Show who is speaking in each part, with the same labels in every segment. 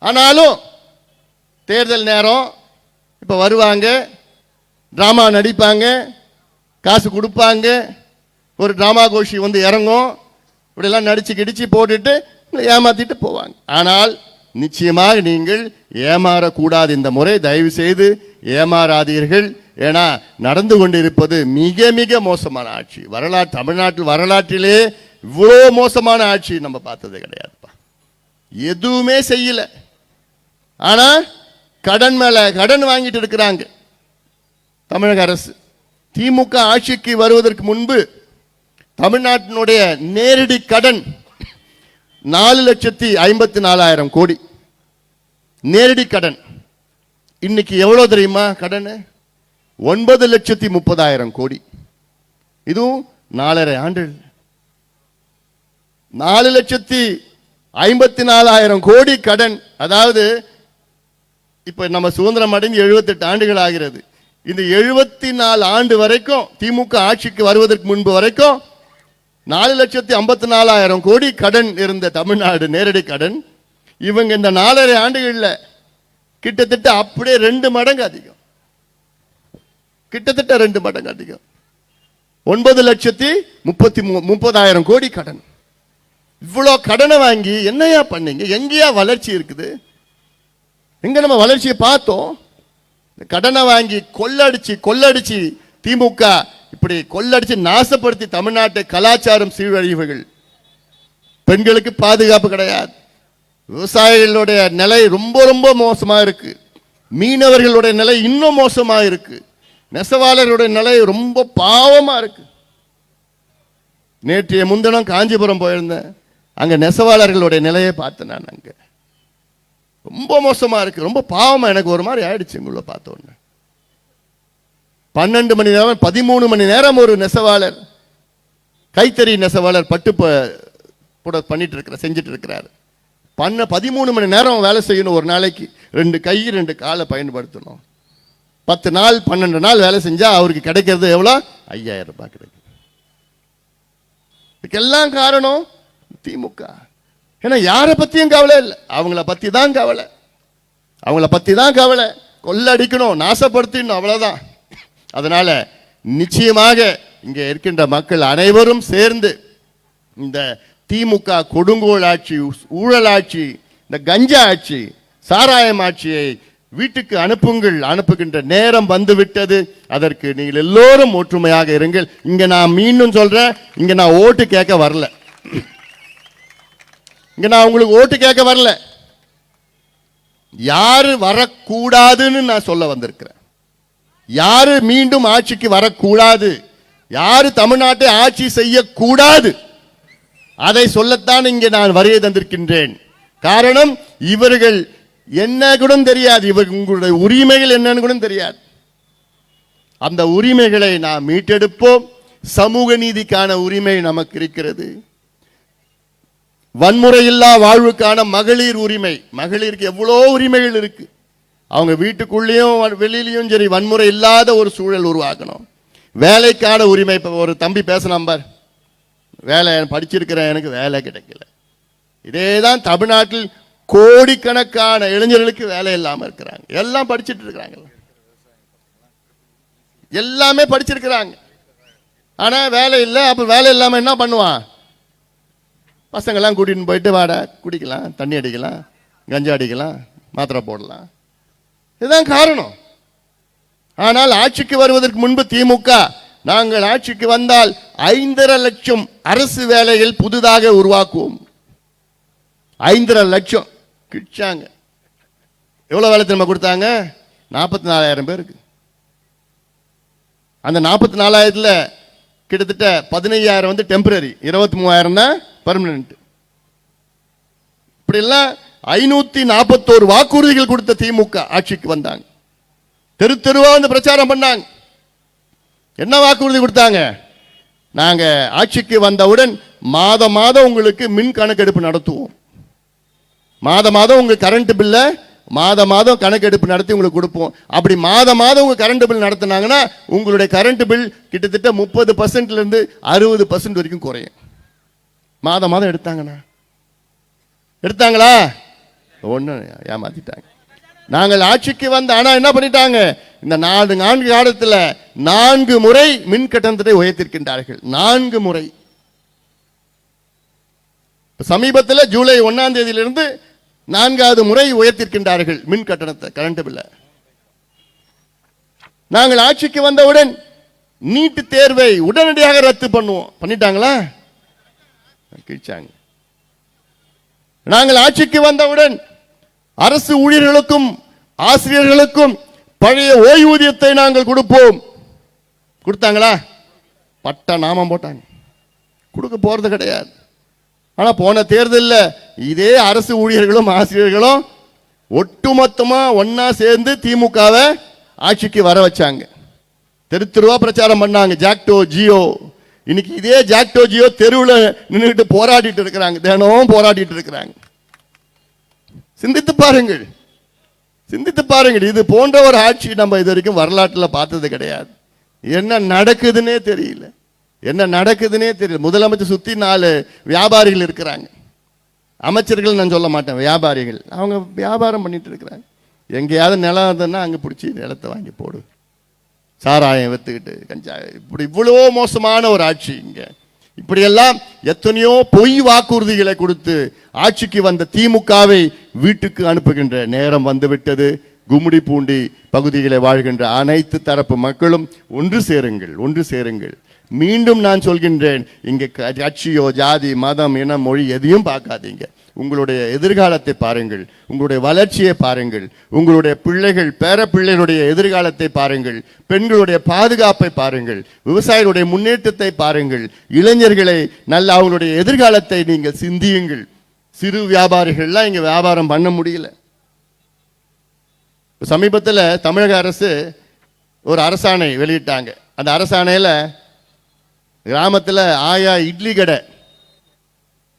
Speaker 1: ஆனாலும் தேர்தல் நேரம் இப்போ வருவாங்க, ட்ராமா நடிப்பாங்க, காசு கொடுப்பாங்க, ஒரு ட்ராமா கோஷி வந்து இறங்கும், இப்படிலாம் நடிச்சு கிடிச்சு போட்டுட்டு ஏமாத்திட்டு போவாங்க. ஆனால் நிச்சயமாக நீங்கள் ஏமாறக்கூடாது. இந்த முறை தயவு செய்து ஏமாறாதீர்கள். ஏன்னா நடந்து கொண்டிருப்பது மிக மிக மோசமான ஆட்சி. தமிழ்நாட்டில் வரலாற்றிலே இவ்வளோ மோசமான ஆட்சி நம்ம பார்த்தது கிடையாதுப்பா. எதுவுமே செய்யல. ஆனா கடன் மேல கடன் வாங்கிட்டு இருக்கிறாங்க தமிழக அரசு. திமுக ஆட்சிக்கு வருவதற்கு முன்பு தமிழ்நாட்டினுடைய நேரடி கடன் 4,54,000 கோடி நேரடி கடன். இன்னைக்கு எவ்வளவு தெரியுமா கடன்? 9,30,000 கோடி. இதுவும் 4.5 ஆண்டு. 4,54,000 கோடி கடன். அதாவது இப்ப நம்ம சுதந்திரம் அடைந்து 78 ஆண்டுகள் ஆகிறது. இந்த 74 ஆண்டு வரைக்கும் திமுக ஆட்சிக்கு வருவதற்கு முன்பு வரைக்கும் 4,54,000 கோடி கடன் இருந்த தமிழ்நாடு நேரடி கடன். இவங்க இந்த 4.5 ஆண்டுகள்ல கிட்டத்தட்ட அப்படியே 2 மடங்கு அதிகம். கிட்டத்தட்ட 2 மடங்கு அதிகம். 9,30,000 கோடி கடன். இவ்வளோ கடனை வாங்கி என்னையா பண்ணீங்க? எங்கேயா வளர்ச்சி இருக்குது? எங்க நம்ம வளர்ச்சியை பார்த்தோம்? கடனை வாங்கி கொள்ளடிச்சு திமுக இப்படி கொள்ளடிச்சு நாசப்படுத்தி தமிழ்நாட்டை கலாச்சாரம் சீரழிவுகள். பெண்களுக்கு பாதுகாப்பு கிடையாது. விவசாயிகளுடைய நிலை ரொம்ப ரொம்ப மோசமா இருக்கு. மீனவர்களுடைய நிலை இன்னும் மோசமா இருக்கு. நெசவாளர்களுடைய நிலை ரொம்ப பாவமா இருக்கு. நேற்றைய முன்தினம் காஞ்சிபுரம் போயிருந்தேன். அங்க நெசவாளர்களுடைய நிலையை பார்த்தேன். நான் அங்க ரொம்ப மோசமா இருக்கு. ரொம்ப பாவமா எனக்கு ஒரு மாதிரி ஆயிடுச்சு. உங்களை பார்த்த உடனே 12 மணி நேரம் 13 மணி நேரம் ஒரு நெசவாளர், கைத்தறி நெசவாளர் பட்டு பண்ணிட்டு இருக்கிற செஞ்சுட்டு இருக்கிறார். 13 மணி நேரம் வேலை செய்யணும் ஒரு நாளைக்கு. 2 கை 2 காலை பயன்படுத்தணும். 10 நாள் 12 நாள் வேலை செஞ்சா அவருக்கு கிடைக்கிறது எவ்வளோ? 5,000 ரூபாய் கிடைக்கும். இதுக்கெல்லாம் காரணம் திமுக. ஏன்னா யாரை பத்தியும் கவலை இல்லை, அவங்கள பத்தி தான் கவலை. அவங்கள பத்தி தான் கவலை. கொள்ளடிக்கணும், நாசப்படுத்தணும், அவ்வளவுதான். அதனால நிச்சயமாக இங்கே இருக்கின்ற மக்கள் அனைவரும் சேர்ந்து இந்த திமுக கொடுங்கோல் ஆட்சி, ஊழல் ஆட்சி, இந்த கஞ்சா ஆட்சி, சாராயம் ஆட்சியை வீட்டுக்கு அனுப்புகின்ற நேரம் வந்துவிட்டது. அதற்கு நீங்கள் எல்லோரும் ஒற்றுமையாக இருங்கள். இங்க நான் மீண்டும் சொல்றேன், இங்க நான் ஓட்டு கேட்க வரல. இங்க நான் உங்களுக்கு ஓட்டு கேட்க வரல. யாரு வரக்கூடாதுன்னு நான் சொல்ல வந்திருக்கிறேன். யாரு மீண்டும் ஆட்சிக்கு வரக்கூடாது, யாரு தமிழ்நாட்டை ஆட்சி செய்யக்கூடாது, அதை சொல்லத்தான் இங்கே நான் வருகை தந்திருக்கின்றேன். காரணம், இவர்கள் என்ன கூட தெரியாது, இவர்கள் உங்களுடைய உரிமைகள் என்னன்னு கூட தெரியாது. அந்த உரிமைகளை நாம் மீட்டெடுப்போம். சமூக நீதிக்கான உரிமை நமக்கு இருக்கிறது. வன்முறை இல்லா வாழ்வுக்கான மகளிர் உரிமை. மகளிருக்கு எவ்வளோ உரிமைகள் இருக்கு. அவங்க வீட்டுக்குள்ளேயும் வெளியிலையும் சரி வன்முறை இல்லாத ஒரு சூழல் உருவாக்கணும். வேலைக்கான உரிமை. இப்போ ஒரு தம்பி பேசலாம் பார், வேலை படிச்சிருக்கிறேன், எனக்கு வேலை கிடைக்கல. இதேதான் தமிழ்நாட்டில் கோடிக்கணக்கான இளைஞர்களுக்கு வேலை இல்லாமல் இருக்கிறாங்க. எல்லாம் படிச்சுட்டு இருக்கிறாங்க, எல்லாமே படிச்சிருக்கிறாங்க, ஆனா வேலை இல்லை. அப்ப வேலை இல்லாம என்ன பண்ணுவான்? பசங்கள்லாம் கூட்டிட்டு போயிட்டு வாடா குடிக்கலாம், தண்ணி அடிக்கலாம், கஞ்சா அடிக்கலாம், மாத்திரை போடலாம். இதுதான் காரணம். ஆனால் ஆட்சிக்கு வருவதற்கு முன்பு திமுக, நாங்கள் ஆட்சிக்கு வந்தால் 5.5 லட்சம் அரசு வேலைகள் புதிதாக உருவாக்குவோம். 5.5 லட்சம் கிழிச்சாங்க. எவ்வளவு வேலை திரும்ப கொடுத்தாங்க? 44,000 பேருக்கு. அந்த 44,000 கிட்டத்தட்ட 15,000 வந்து டெம்பரரி, 23,000 தான் பெர்மனன்ட். இப்படி எல்லாம் 541 வாக்குறுதிகள் கொடுத்த திமுக ஆட்சிக்கு வந்தாங்க. தெரு தெருவா வந்து பிரச்சாரம் பண்ணாங்க. என்ன வாக்குறுதி கொடுத்தாங்க? நாங்க ஆட்சிக்கு வந்தவுடன் மாதம் மாதம் உங்களுக்கு மின் கணக்கெடுப்பு நடத்துவோம். மாதம் மாதம் உங்க கரண்ட் பில்ல மாதம் மாதம் கணக்கெடுப்பு நடத்தி உங்களுக்கு கொடுப்போம். அப்படி மாதம் மாதம் உங்க கரண்ட் பில் நடத்தினாங்கன்னா உங்களுடைய கரண்ட் பில் கிட்டத்தட்ட 30% இருந்து 60% வரைக்கும் குறையும். மாதம் மாதம் எடுத்தாங்களா? ஒண்ணு ஏமாத்திட்டாங்க. நாங்கள் ஆட்சிக்கு வந்த ஆனா என்ன பண்ணிட்டாங்க, இந்த 4 காலத்துல 4 முறை மின் கட்டணத்தை உயர்த்திருக்கின்றார்கள். 4 முறை. சமீபத்தில் ஜூலை 1ஆம் தேதியிலிருந்து 4வது முறை உயர்த்திருக்கின்றார்கள் மின் கட்டணத்தை, கரண்ட் பில்ல. நாங்கள் ஆட்சிக்கு வந்தவுடன் நீட் தேர்வை உடனடியாக ரத்து பண்ணுவோம், பண்ணிட்டாங்களா? கிழிச்சாங்க. நாங்கள் ஆட்சிக்கு வந்தவுடன் அரசு ஊழியர்களுக்கும் ஆசிரியர்களுக்கும் பழைய ஓய்வூதியத்தை நாங்கள் கொடுப்போம், கொடுத்தாங்களா? பட்ட நாமம் போட்டாங்க, கொடுக்க போறது கிடையாது. ஆனா போன தேர்தலில் இதே அரசு ஊழியர்களும் ஆசிரியர்களும் ஒட்டுமொத்தமா ஒன்னா சேர்ந்து திமுகவை ஆட்சிக்கு வர வச்சாங்க. தெருவா பிரச்சாரம் பண்ணாங்க, ஜாக்டோ ஜியோ. இன்னைக்கு இதே ஜாக்டோ ஜியோ தெருவில் நின்றுட்டு போராடிட்டு இருக்கிறாங்க, தினமும் போராடிட்டு இருக்கிறாங்க. சிந்தித்து பாருங்கள், சிந்தித்து பாருங்கள். இது போன்ற ஒரு ஆட்சி நம்ம இது வரைக்கும் வரலாற்றில் பார்த்தது கிடையாது. என்ன நடக்குதுன்னே தெரியல, என்ன நடக்குதுன்னே தெரியல. முதலமைச்சர் சுத்தி 4 வியாபாரிகள் இருக்கிறாங்க, அமைச்சர்கள் நான் சொல்ல மாட்டேன், வியாபாரிகள். அவங்க வியாபாரம் பண்ணிட்டு இருக்கிறாங்க. எங்கேயாவது நிலம் இருந்ததுன்னா அங்கே பிடிச்சி நிலத்தை வாங்கி போடு, சாராயம் வித்துக்கிட்டு கஞ்சா. இப்படி இவ்வளோ மோசமான ஒரு ஆட்சி இங்க. இப்படியெல்லாம் எத்தனையோ பொய் வாக்குறுதிகளை கொடுத்து ஆட்சிக்கு வந்த திமுகவை வீட்டுக்கு அனுப்புகின்ற நேரம் வந்துவிட்டது. கும்மிடிப்பூண்டி பகுதிகளை வாழ்கின்ற அனைத்து தரப்பு மக்களும் ஒன்று சேருங்கள், ஒன்று சேருங்கள். மீண்டும் நான் சொல்கின்றேன், இங்கே கட்சியோ ஜாதி மதம் இனம் மொழி எதையும் பார்க்காதீங்க. உங்களுடைய எதிர்காலத்தை பாருங்கள், உங்களுடைய வளர்ச்சியை பாருங்கள், உங்களுடைய பிள்ளைகள் பேர பிள்ளைகளுடைய எதிர்காலத்தை பாருங்கள், பெண்களுடைய பாதுகாப்பை பாருங்கள், விவசாயிகளுடைய முன்னேற்றத்தை பாருங்கள், இளைஞர்களை நல்ல அவங்களுடைய எதிர்காலத்தை நீங்கள் சிந்தியுங்கள். சிறு வியாபாரிகள்லாம் இங்க வியாபாரம் பண்ண முடியல. சமீபத்தில் தமிழக அரசு ஒரு அரசாணை வெளியிட்டாங்க. அந்த அரசாணையில கிராமத்தில் ஆயா இட்லி கடை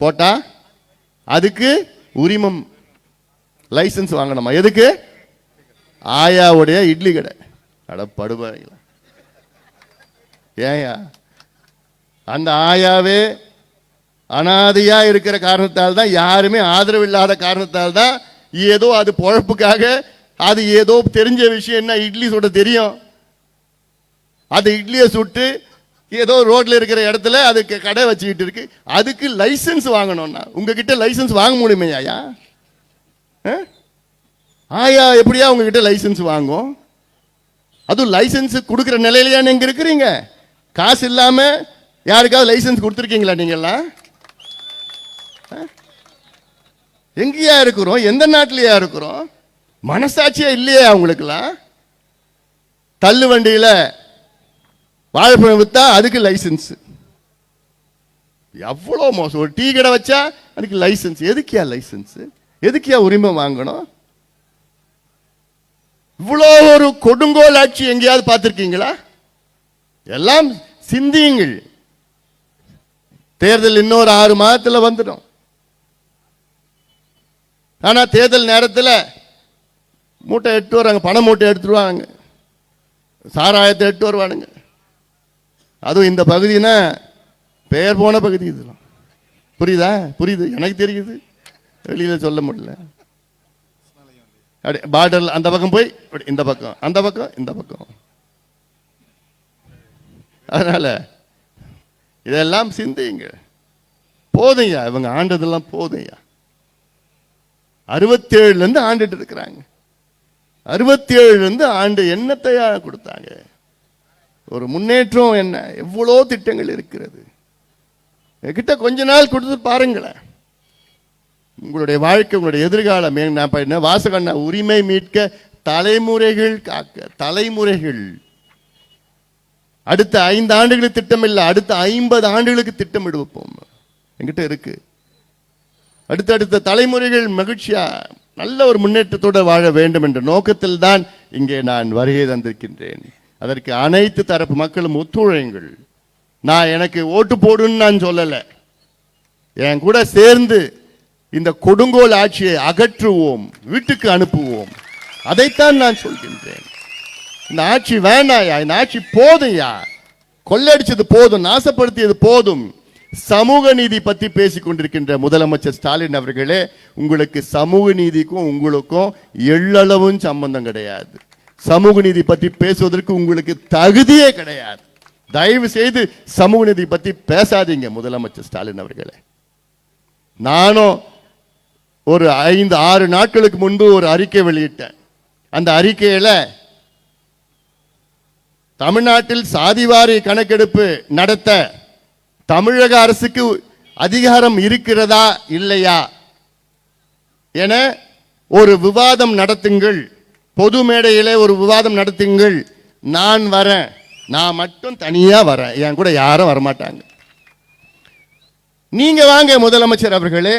Speaker 1: போட்டா அதுக்கு உரிமம் லைசன்ஸ் வாங்கணுமா? எதுக்கு? ஆயாவுடைய இட்லி கடை. அட படுபாங்களா, ஏயா? அந்த ஆயாவே அனாதையா இருக்கிற காரணத்தால் தான், யாருமே ஆதரவு இல்லாத காரணத்தால் தான், ஏதோ அது பொழப்புக்காக, அது ஏதோ தெரிஞ்ச விஷயம் என்ன இட்லி சுட தெரியும், அது இட்லியை சுட்டு ஏதோ ரோட்ல இருக்கிற இடத்துல அதுக்கு கடை வச்சுக்கிட்டு இருக்கு. அதுக்கு லைசன்ஸ் வாங்கணும்னா உங்ககிட்ட லைசன்ஸ் வாங்க முடியுமே ஐயா? ஆயா எப்படியா உங்ககிட்ட லைசன்ஸ் வாங்கும்? அதுவும் லைசன்ஸ் கொடுக்கிற நிலையிலையா நீங்க இருக்கிறீங்க? காசு இல்லாம யாருக்காவது லைசன்ஸ் கொடுத்துருக்கீங்களா நீங்கெல்லாம்? எங்கேயா இருக்கிறோம்? எந்த நாட்டிலயா இருக்கிறோம்? மனசாட்சியா இல்லையா அவங்களுக்குலாம்? தள்ளு வண்டியில வாழைப்பழம் வித்தா அதுக்கு லைசன்ஸ். எவ்வளவு மோசம். ஒரு டீ கடை வச்சா அதுக்கு லைசன்ஸ். எதுக்கியா லைசன்ஸ்? எதுக்கியா உரிமை வாங்கணும்? இவ்வளோ ஒரு கொடுங்கோல் ஆட்சி எங்கேயாவது பார்த்திருக்கீங்களா? எல்லாம் சிந்தியுங்கள். தேர்தல் இன்னொரு 6 மாதத்தில் வந்துடும். ஆனா தேர்தல் நேரத்தில் மூட்டை எடுத்து வராங்க, பண மூட்டை எடுத்துருவாங்க, சாராயத்தை எடுத்து வருவானுங்க. அதுவும் இந்த பகுதினா பெயர் போன பகுதி. இதெல்லாம் புரியுதா? புரியுது, எனக்கு தெரியுது, வெளியில சொல்ல முடியல. பார்டர் அந்த பக்கம் போய் இந்த பக்கம், அந்த பக்கம் இந்த பக்கம். அதனால இதெல்லாம் சிந்திங்க. போதையா இவங்க ஆண்டதெல்லாம் போதையா? 67 இருந்து ஆண்டுட்டு இருக்கிறாங்க. 67 இருந்து ஆண்டு என்னத்தையா கொடுத்தாங்க? ஒரு முன்னேற்றம் என்ன? எவ்வளோ திட்டங்கள் இருக்கிறது. கிட்ட கொஞ்ச நாள் கொடுத்து பாருங்களேன். உங்களுடைய வாழ்க்கை, உங்களுடைய எதிர்காலம் என்ன? வாசகண்ணா, உரிமை மீட்க தலைமுறைகள் காக்க. தலைமுறைகள். அடுத்த 5 ஆண்டுகளுக்கு திட்டம் இல்லை, அடுத்த 50 ஆண்டுகளுக்கு திட்டமிடுவோம் என்கிட்ட இருக்கு. அடுத்தடுத்த தலைமுறைகள் மகிழ்ச்சியா நல்ல ஒரு முன்னேற்றத்தோடு வாழ வேண்டும் என்ற நோக்கத்தில் தான் இங்கே நான் வருகை தந்திருக்கின்றேன். அதற்கு அனைத்து தரப்பு மக்களும் ஒத்துழையுங்கள். நான் எனக்கு ஓட்டு போடுன்னு நான் சொல்லலை, என் கூட சேர்ந்து இந்த கொடுங்கோல் ஆட்சியை அகற்றுவோம், வீட்டுக்கு அனுப்புவோம். அதைத்தான் நான் சொல்கின்றேன். இந்த ஆட்சி வேண்டாயா, இந்த ஆட்சி போதும்யா. கொள்ளடிச்சது போதும், நாசப்படுத்தியது போதும். சமூக நீதி பத்தி பேசிக் கொண்டிருக்கின்ற முதலமைச்சர் ஸ்டாலின் அவர்களே, உங்களுக்கு சமூக நீதிக்கும் உங்களுக்கும் எள்ளளவும் சம்பந்தம் கிடையாது. சமூக நீதி பற்றி பேசுவதற்கு உங்களுக்கு தகுதியே கிடையாது. தயவு செய்து சமூக நீதி பற்றி பேசாதீங்க முதலமைச்சர் ஸ்டாலின் அவர்களே. நானும் ஒரு 5-6 நாட்களுக்கு முன்பு ஒரு அறிக்கை வெளியிட்டேன். அந்த அறிக்கையில தமிழ்நாட்டில் சாதிவாரி கணக்கெடுப்பு நடத்த தமிழக அரசுக்கு அதிகாரம் இருக்கிறதா இல்லையா என ஒரு விவாதம் நடத்துங்கள், பொது மேடையிலே ஒரு விவாதம் நடத்துங்கள். நான் வரேன், நான் மட்டும் தனியா வரேன், என் கூட யாரும் வரமாட்டாங்க. நீங்க வாங்க முதலமைச்சர் அவர்களே,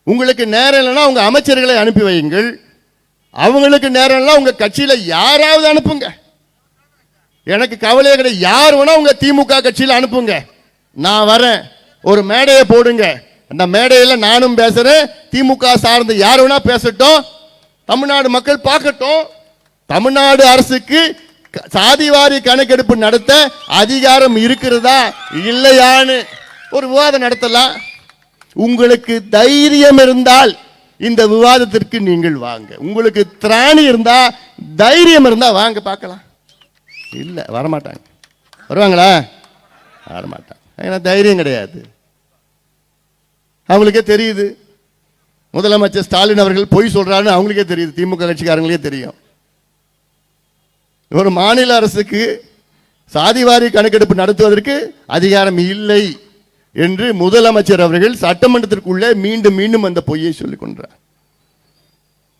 Speaker 1: உங்களுக்கு நேரம் இல்லைன்னா உங்க அமைச்சர்களை அனுப்பி வையுங்கள், அவங்களுக்கு நேரம் இல்லைன்னா உங்க கட்சியில யாராவது அனுப்புங்க, எனக்கு கவலையே கிடையாது. யார் வேணா உங்க திமுக கட்சியில அனுப்புங்க, நான் வரேன். ஒரு மேடையை போடுங்க, அந்த மேடையில் நானும் பேசுறேன், திமுக சார்ந்து யார் வேணா பேசட்டும், தமிழ்நாடு மக்கள் பார்க்கட்டும். தமிழ்நாடு அரசுக்கு சாதிவாரி கணக்கெடுப்பு நடத்த அதிகாரம் இருக்கிறதா இல்லையான்னு ஒரு விவாதம் நடத்தலாம். உங்களுக்கு தைரியம் இருந்தால் இந்த விவாதத்திற்கு நீங்கள் வாங்க. உங்களுக்கு திராணி இருந்தா, தைரியம் இருந்தா வாங்க பார்க்கலாம். இல்ல வரமாட்டாங்க. வருவாங்களா? வரமாட்டாங்க. ஏன்னா தைரியம் கிடையாது. அவங்களுக்கே தெரியுது முதலமைச்சர் ஸ்டாலின் அவர்கள் பொய் சொல்றான்னு அவங்களுக்கே தெரியுது, திமுக கட்சிக்காரங்களே தெரியும். ஒரு மாநில அரசுக்கு சாதிவாரி கணக்கெடுப்பு நடத்துவதற்கு அதிகாரம் இல்லை என்று முதலமைச்சர் அவர்கள் சட்டமன்றத்திற்குள்ளே மீண்டும் மீண்டும் அந்த பொய்யை சொல்லிக் கொண்டார்.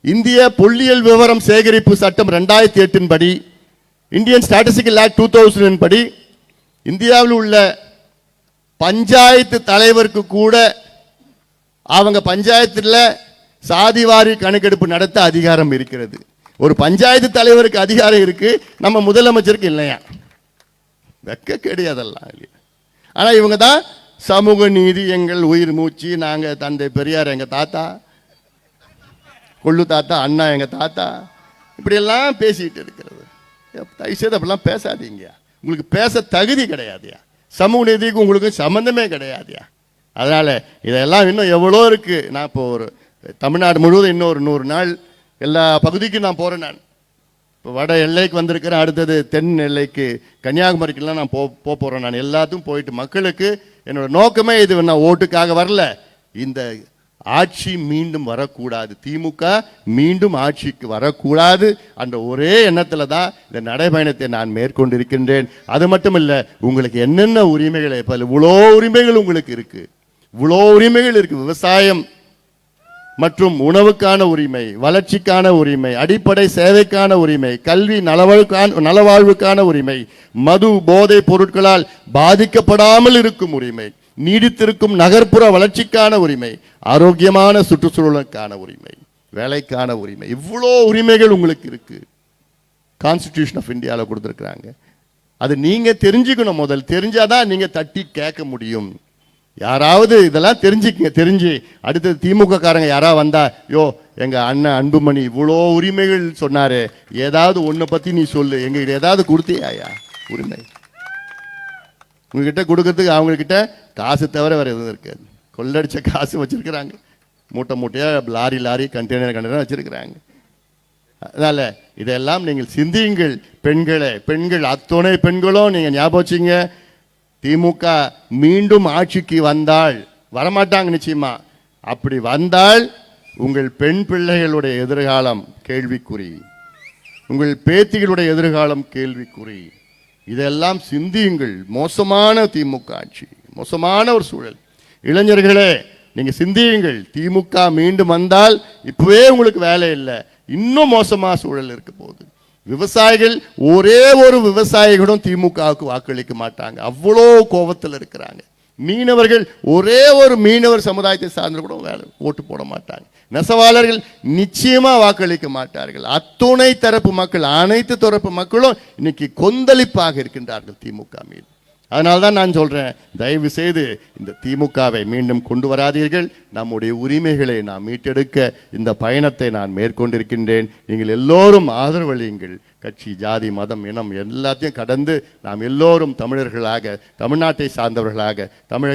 Speaker 1: இந்திய புள்ளியியல் விவரம் சேகரிப்பு சட்டம் 2008 படி, இந்தியன் ஸ்டாட்டிஸ்டிக்கல் ஆக்ட் 2000 படி, இந்தியாவில் உள்ள பஞ்சாயத்து தலைவருக்கு கூட அவங்க பஞ்சாயத்தில் சாதிவாரி கணக்கெடுப்பு நடத்த அதிகாரம் இருக்கிறது. ஒரு பஞ்சாயத்து தலைவருக்கு அதிகாரம் இருக்கு, நம்ம முதலமைச்சருக்கு இல்லையா? வெக்க கிடையாதெல்லாம் இல்லையா? ஆனா இவங்க தான் சமூக நீதி எங்கள் உயிர் மூச்சு, நாங்க தந்தை பெரியார் எங்க தாத்தா, கொள்ளு தாத்தா, அண்ணா எங்க தாத்தா, இப்படி எல்லாம் பேசிட்டு இருக்கிறது. தயவுசெய்து அப்படிலாம் பேசாதீங்க. உங்களுக்கு பேச தகுதி கிடையாதுயா. சமூக நீதிக்கு உங்களுக்கு சம்பந்தமே கிடையாதுயா. அதனால இதெல்லாம் இன்னும் எவ்வளோ இருக்கு. நான் இப்போ ஒரு தமிழ்நாடு முழுவதும் இன்னும் ஒரு 100 நாள் எல்லா பகுதிக்கும் நான் போறேன். நான் இப்போ வட எல்லைக்கு வந்திருக்கிறேன், அடுத்தது தென் எல்லைக்கு கன்னியாகுமரிக்கெல்லாம் நான் போறேன். நான் எல்லாத்துக்கும் போயிட்டு மக்களுக்கு என்னோட நோக்கமே இது, நான் ஓட்டுக்காக வரல, இந்த ஆட்சி மீண்டும் வரக்கூடாது, திமுக மீண்டும் ஆட்சிக்கு வரக்கூடாது அந்த ஒரே எண்ணத்துல தான் இந்த நடைபயணத்தை நான் மேற்கொண்டிருக்கின்றேன். அது மட்டும் இல்ல, உங்களுக்கு என்னென்ன உரிமைகள், இவ்வளோ உரிமைகள் உங்களுக்கு இருக்கு, இவ்வளோ உரிமைகள் இருக்கு. விவசாயம் மற்றும் உணவுக்கான உரிமை, வளர்ச்சிக்கான உரிமை, அடிப்படை சேவைக்கான உரிமை, கல்வி நலவாழ்வுக்கான உரிமை, மது போதை பொருட்களால் பாதிக்கப்படாமல் இருக்கும் உரிமை, நீடித்திருக்கும் நகர்ப்புற வளர்ச்சிக்கான உரிமை, ஆரோக்கியமான சுற்றுச்சூழலுக்கான உரிமை, வேலைக்கான உரிமை, இவ்வளோ உரிமைகள் உங்களுக்கு இருக்கு. கான்ஸ்டிடியூஷன் ஆஃப் இந்தியாவில் கொடுத்துருக்குறாங்க. அது நீங்க தெரிஞ்சுக்கணும். முதல் தெரிஞ்சாதான் நீங்க தட்டி கேட்க முடியும். யாராவது இதெல்லாம் தெரிஞ்சுக்கங்க. தெரிஞ்சு அடுத்தது திமுக காரங்க யாராவது வந்தா, யோ எங்க அண்ணன் அன்புமணி இவ்வளோ உரிமைகள் சொன்னாரு, ஏதாவது ஒன்றை பத்தி நீ சொல்லு, எங்ககிட்ட ஏதாவது கொடுத்தியாயா உரிமை? உங்ககிட்ட கொடுக்கறதுக்கு அவங்கக்கிட்ட காசு தவிர வேற எதுவும் இருக்காது. கொள்ளடிச்ச காசு வச்சிருக்கிறாங்க, மூட்டை மூட்டையா லாரி கண்டெய்னர் வச்சிருக்கிறாங்க. அதனால இதெல்லாம் நீங்கள் சிந்தியுங்கள். பெண்கள் அத்துணை பெண்களும் நீங்க ஞாபகம் வச்சுங்க, திமுக மீண்டும் ஆட்சிக்கு வந்தால், வரமாட்டாங்க நிச்சயமா, அப்படி வந்தால் உங்கள் பெண் பிள்ளைகளுடைய எதிர்காலம் கேள்விக்குறி, உங்கள் பேத்திகளுடைய எதிர்காலம் கேள்விக்குறி. இதெல்லாம் சிந்தியுங்கள். மோசமான திமுக ஆட்சி, மோசமான ஒரு சூழல். இளைஞர்களே நீங்க சிந்தியுங்கள். திமுக மீண்டும் வந்தால் இப்பவே உங்களுக்கு வேலை இல்லை, இன்னும் மோசமான சூழல் இருக்க போகுது. விவசாயிகள், ஒரே ஒரு விவசாயிகளும் திமுகவுக்கு வாக்களிக்க மாட்டாங்க, அவ்வளோ கோபத்தில் இருக்கிறாங்க. மீனவர்கள், ஒரே ஒரு மீனவர் சமுதாயத்தை சார்ந்த கூட வேலை ஓட்டு போட மாட்டாங்க. நெசவாளர்கள் நிச்சயமா வாக்களிக்க மாட்டார்கள். அத்துணை தரப்பு மக்கள், அனைத்து தரப்பு மக்களும் இன்னைக்கு கொந்தளிப்பாக இருக்கின்றார்கள் திமுக மீது. அதனால்தான் நான் சொல்றேன், தயவு செய்து இந்த திமுகவை மீண்டும் கொண்டு வராதீர்கள். நம்முடைய உரிமைகளை நாம் மீட்டெடுக்க இந்த பயணத்தை நான் மேற்கொண்டிருக்கின்றேன். நீங்கள் எல்லோரும் ஆதரவளியுங்கள். கட்சி, ஜாதி, மதம், இனம் எல்லாத்தையும் கடந்து நாம் எல்லோரும் தமிழர்களாக, தமிழ்நாட்டை சார்ந்தவர்களாக, தமிழக